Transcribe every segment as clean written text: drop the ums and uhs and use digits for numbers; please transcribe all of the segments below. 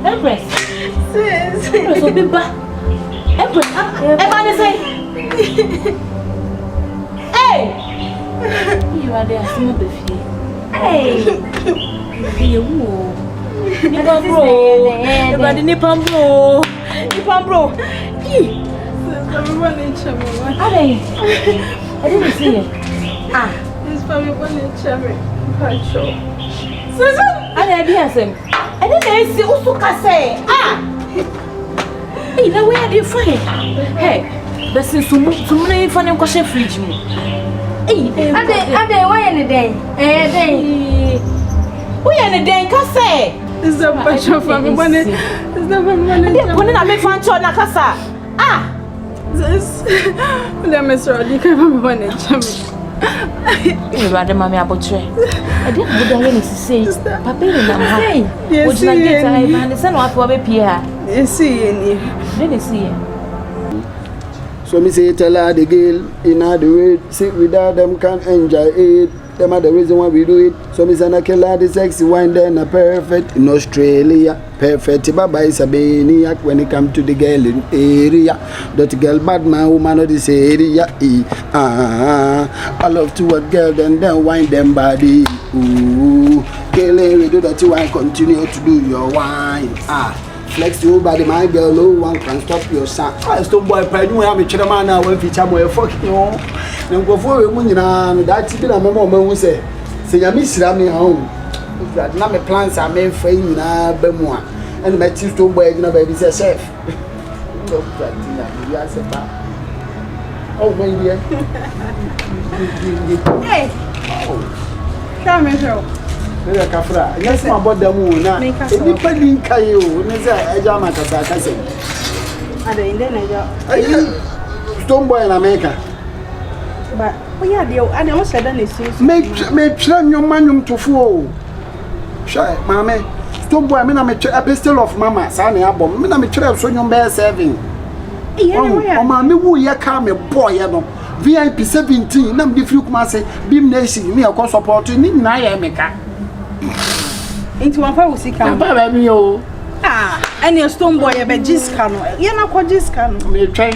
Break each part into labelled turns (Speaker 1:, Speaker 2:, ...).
Speaker 1: Empress. Empress will be back. Empress, everybody say. Hey! You are there, some of the fee. Hey! You bro. Everybody nipam bro. Nipam bro. I didn't see it. Ah.
Speaker 2: This family one in cherry. Quite sure.
Speaker 1: I didn't see him. I didn't see Usuka say. Ah! Hey, now where are you from? Hey, that's in some money for them question fridge. Hey,
Speaker 2: Ade, why in the day?
Speaker 1: We are in the day, can say.
Speaker 2: It's a passion for me. It's the money.
Speaker 1: When I make fun to Nakasa. Ah!
Speaker 2: This. Let me show you. Come on,
Speaker 1: you rather mammy apotre. I didn't know what I say. Papa,
Speaker 2: yes,
Speaker 1: I understand what for a Pierre.
Speaker 2: Yes, see,
Speaker 1: didn't see.
Speaker 3: So me say tell her the girl in the way sit without them can enjoy it. Them are the reason why we do it. So me say na kill her the sexy wine then a perfect in Australia. Perfect baba is a maniac when it come to the girl in area. That girl bad man woman of this area. I love to what girl then wine them body. Ooh, killing we do that you want continue to do your wine. Flex your body, my girl. No one can stop your son. I stop boy pride. You have a chairman now. When feature boy fucking you. Then go for a woman. That's it. I'm a mom who say I miss me home. That now my plans are made for you now. Bemoa and my two stone boy. You know, baby, say chef. Oh my dear.
Speaker 2: Hey. Come here.
Speaker 3: Kafra, yes, my brother moon. Independent Kayo, Neza, Ajama Casa.
Speaker 2: Are they in the
Speaker 3: Stone boy in America.
Speaker 2: But we are the I never said anything.
Speaker 3: Make train your manum to fool. Shy, mamma. Stone boy, I mean, I'm a pistol of Mamma, Sandy Abom. I'm a trail so young bear serving. Oh, mammy, who ya come a boy, VIP 17, number few mass, beam nation, me, of course, supporting in America.
Speaker 2: Into one power, see, come by me. And your stone boy, a discount. You're not quite discount.
Speaker 3: May try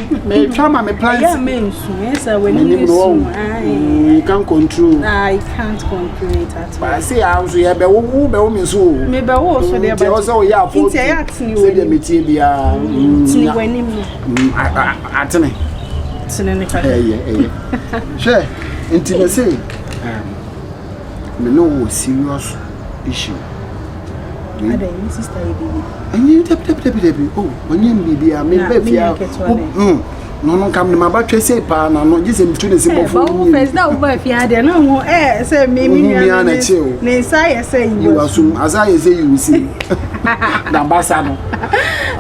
Speaker 3: my plans.
Speaker 2: Yeah, men, yes, when you
Speaker 3: can't control.
Speaker 2: I can't control it at all.
Speaker 3: I say, I was here, but who be me so?
Speaker 2: Maybe also there, but also, yeah, for the
Speaker 3: material. At me. Sure, intimacy. No serious issue.
Speaker 2: Sister,
Speaker 3: and you tap. Oh, when you be a maybe no, come to my back to say, pan, and not just in between the simple
Speaker 2: first. Now, if you had no more air, say, maybe I say you are soon, as I say, you see. The ambassador.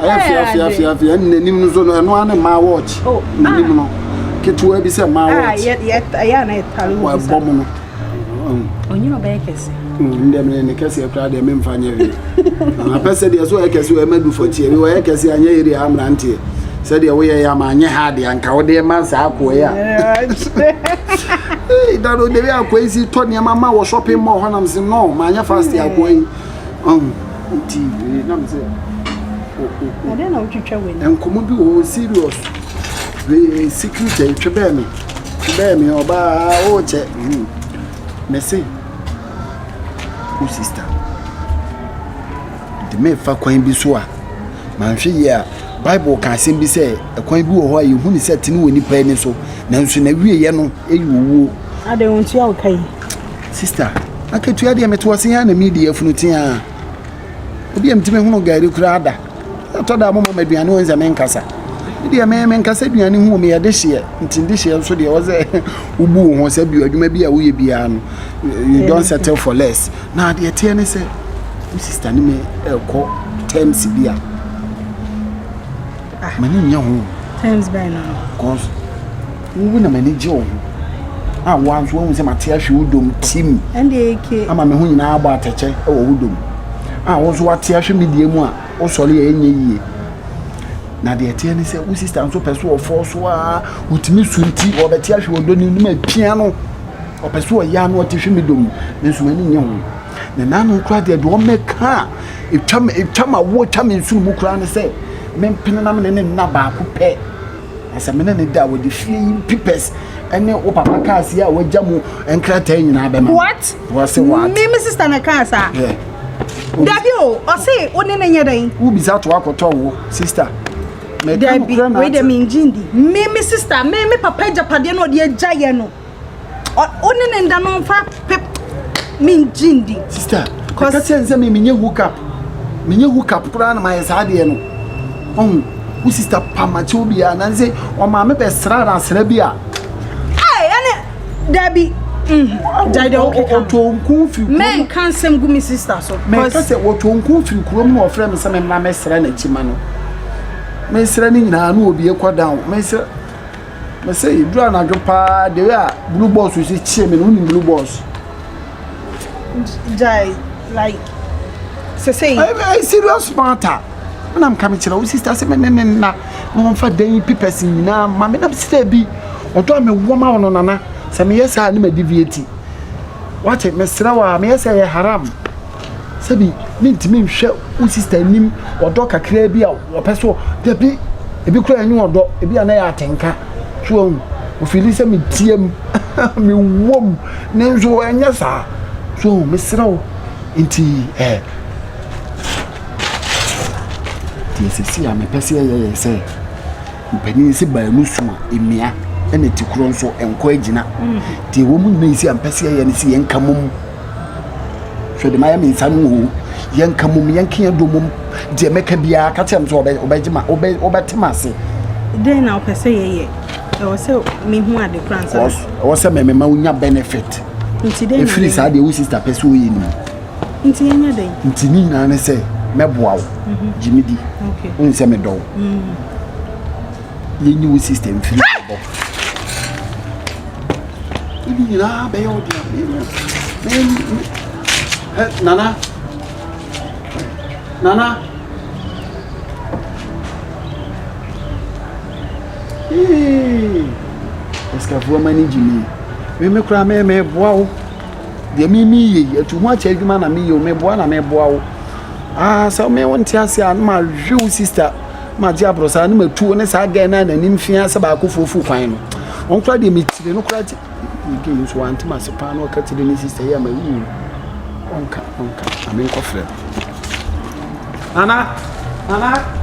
Speaker 2: I fear, and the news on one of my watch. Oh, no. Get to where be said, my yet, I am a bomb. Oh, you know, Bakers. In the case of Prada, men find you. I person as well as you made before tea. We were Cassie and Yeri Amranti. Said the way I am on your hardy and cowardly man's aqua. That would be a crazy Tony. Mamma was shopping more when I'm saying, no, my fast are going on TV. I don't know what you're trying. And come on, do serious. The secret to bear me or by oh, check. Messy. Sister, the me fa kwan bi so a man hwe ye Bible can be say a kwan bi wo ho ayi hu ni set ni woni pa ni so nanso na wie ye no eyiwo ade wontu ya kai
Speaker 3: sister aketu ya de meto wose ya na media funuti a obi am time hu no gari kura ada to da mo ma aduane won za men kasa de me nkasa aduane hu me ya de hye ntinde hye so de wo ze ubu ho se bi adwuma bi a wo ye bia no you don't settle for less. Now the attorney say, sister, me call terms bia. Many young
Speaker 2: terms by now.
Speaker 3: Cause we win a many job. Ah, once when we say Matia Shudum team.
Speaker 2: And the AK.
Speaker 3: I'm a me who now about a check or Udum. Ah, was what Tia medium one, or solely any year. Now the attorney said, we sister so pursue a force with me sweetie or the Tia should do me piano or pursue a young or tissue medium. Then so many young. The man who cried the door make car. If chum a watch him in soon Mukran say, men pinam and naba who pay. As a minute that with the fleeing peepers. And then Papa cars here with Jamu and Cratane in Abema.
Speaker 2: What?
Speaker 3: Was it what?
Speaker 2: Me, Mrs. Tanakasa.
Speaker 3: Yeah.
Speaker 2: Dabio, or say, only in your day.
Speaker 3: Who be out to walk or sister?
Speaker 2: Debbie, wait a minute, Jindy. Me, sister, me, Papa Japadino, dear Giano. Only in the non fat pep. Mean Jindy.
Speaker 3: Sister, because I send me in your hook up. Min hook up, put on my sadiano. Oh, who sister Pamachubia and say, or Mamma Bestrada and Serbia.
Speaker 2: Debbie, Dido, men can't send good sister. So,
Speaker 3: I said, what won't go through Chrome or friend some of my master and Chimano. Miss Running now will be a quad down. Mister, I say, you drown a grandpa, there are blue balls with his chairman, winning blue balls.
Speaker 2: Jai, like, say,
Speaker 3: I serious smarter. When I'm coming to our sister, and no for day peepers in now, Mamma Stabby, or do me woman on Nana. Some years I am a deviating. What it, Mr. Rawa, may I say haram? Sabi, mean to me, share whose sister name or dock a crabia or peso, there be a big cry, or dog, a be an air tanker. So, if you listen me, TM, me womb, names or and yes, sir. So, Mr. Raw, into air. TSC, I'm a pessia, say. Penny is by Musuma in Mia. And it to so and Quagina. The woman may see and Pessia and see and come. So the Miami San young Camum, Yankee and Dumum, Jamaica Bia, Catams or Obatimasi.
Speaker 2: Then I'll per se, I was so me who had the France.
Speaker 3: Was a memorable benefit. Incident, if it had the sister pursuing me.
Speaker 2: Intina day.
Speaker 3: Intina, and I say, Mabwao, Jimmy D. Okay. On Semedo. The new system. Nana, Nana. Hey, escape woman Jimmy. We make cry me wow. The mimi, to much a man and me, you may boil and may boil. Ah, so me want to say, my real sister, my dear brother, number 2 and again and influence about for fine. On Friday, meet the no credit. Games one to my soprano, cut to the sister here, my room. I'm in coffee. Anna, Anna.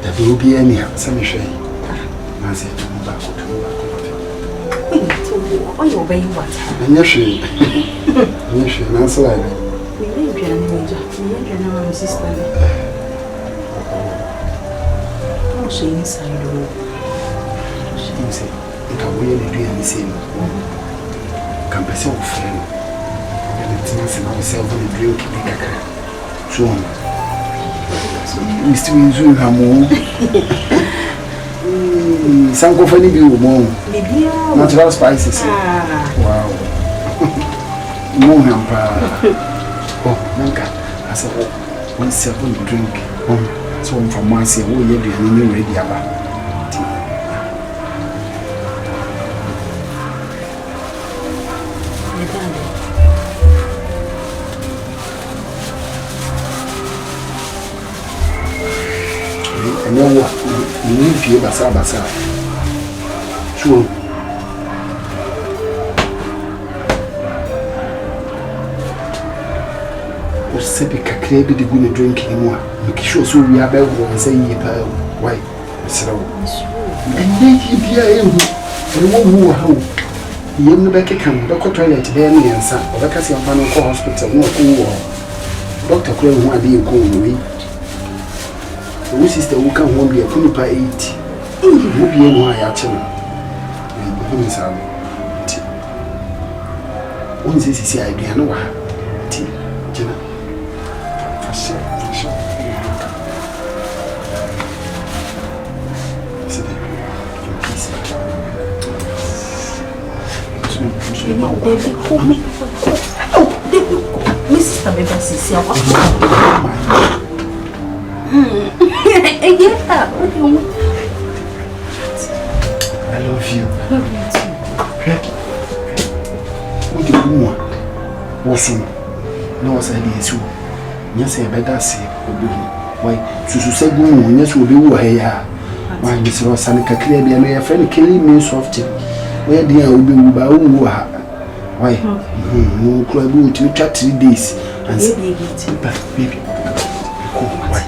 Speaker 3: There will be any semi-shame. I said, back to oh, you're very what? And yes, she answer like that. We sister. Oh, she inside the room. She said, you can really do anything. Can be so friend. And it's not myself when you drink. So, Mr. Winzu Hamo. Some company be more. Natural spices. Wow. More hamper. Oh, Nanka. I said, oh, 1 7 drink. So I'm from Marcia. Oh, you're the ready about. And then what? You need to basa. Sure. O sebi kakra bi de gu ne drink ni mu a make sure so we are better and say ye pa why misrawo and then he bia ehu e wo mu ha o yem no be kekan be ko toilet be na yensa o be kasi amfa no ko hospital no ko wo doctor kura hu ade e ko we o sister wo kan ho bia ko ni pa 8 wo bia no a ya che no ho mi sa ti o ni sisi ai bia no wa ti jena fashion
Speaker 1: Mrs. Baby Sisi,
Speaker 3: I love you. What do you want? What's in? No, what's I did you? Yes, I better say, why, to say, yes, will be here. Why, Miss Rosanica clear be a friend killing me soft. Where dear will be by why? No, club to chat 3 days and say, baby, why?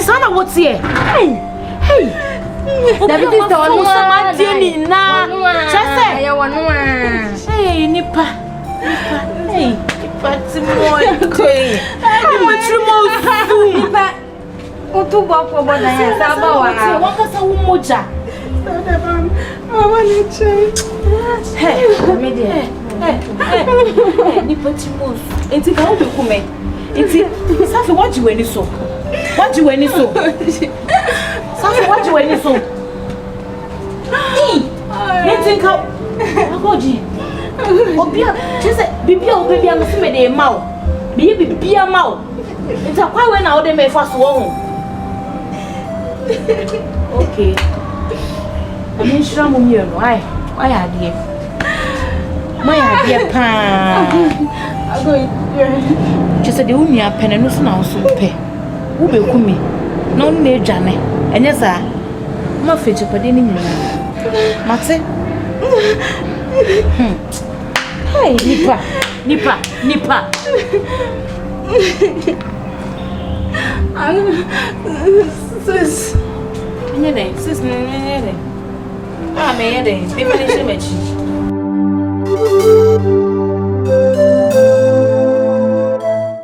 Speaker 1: Sana, what's here? Hey, David is the one who na. Hey, Nipa. Hey, Nipa, Timoy. Nipa, Otu Boko Bodaya, Sabawa. What was a Umuja? Hey, Nipa Timos. It's a go to come. It's Safi, what you went so? What you went so? Safi, what you went so? Let's think how Agooji. Obia, just Bibia, baby, I'm assuming they mau. Be a mau. It's a quite when I may fast home. Okay. I mean, Shram, you know, why are they? My idea, I'm going. Just a only a pen and no sound pay. Who will come me? No near Johnny. And yes, I my future for dinner. Maxie. Hey, Nipa. Sis. Ah, may I finish the match?